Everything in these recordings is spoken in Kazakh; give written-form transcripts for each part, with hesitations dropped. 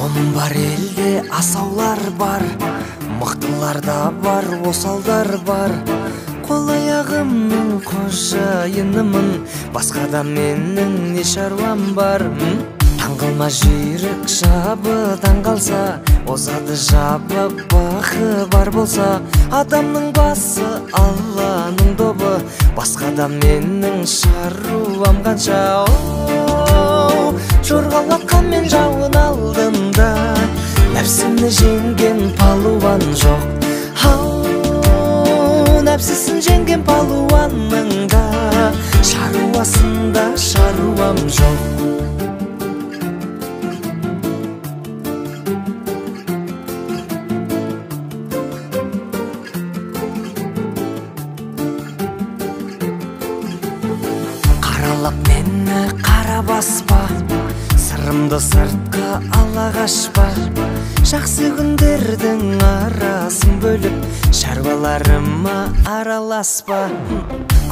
Сонун бар элде асаулар бар, мыктылар да бар, осалдар бар. Кол аягымдын кожайынымын, башкада менин не шаруам бар? Таң кылма жүйрөк жабыдан калса, озады жабып бакы бар болса, адамдын басы Алланын добу, башкада менин шаруам канча. Жоргалаткан мен жауын алдымда, нәпсімні жеңген палуан жоқ. Нәпсісін жеңген палуанның да, шаруасында шаруам жоқ. Қаралап мені қара баспа, сырымды сыртқа ала қашпа. Жақсы күндердің арасын бөліп, шаруаларыма араласпа.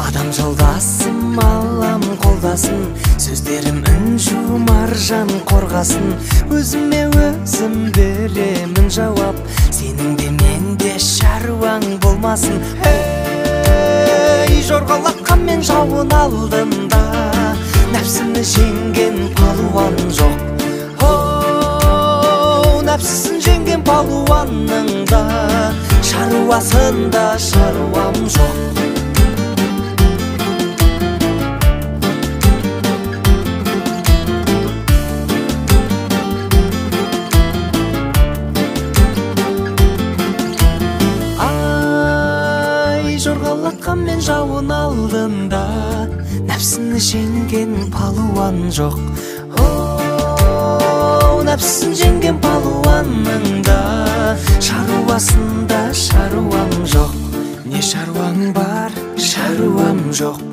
Адам жолдасым, алам қолдасын, сөздерім үнжу маржан қорғасын. Өзіме өзім беремін жауап, сенің де менде шаруаң болмасын. Жорғалаққан мен жауын алдымда, нәпсіні жеңген палуан жоқ. Нәпсісін жеңген палуанның да, шаруасында шаруам жоқ. Жорғалатқан мен жауын алдымда, нәпсіні жеңген палуан жоқ. Нәпсісін жеңген палуанның да, шаруасында шаруам жоқ. Не шаруаң бар, шаруам жоқ.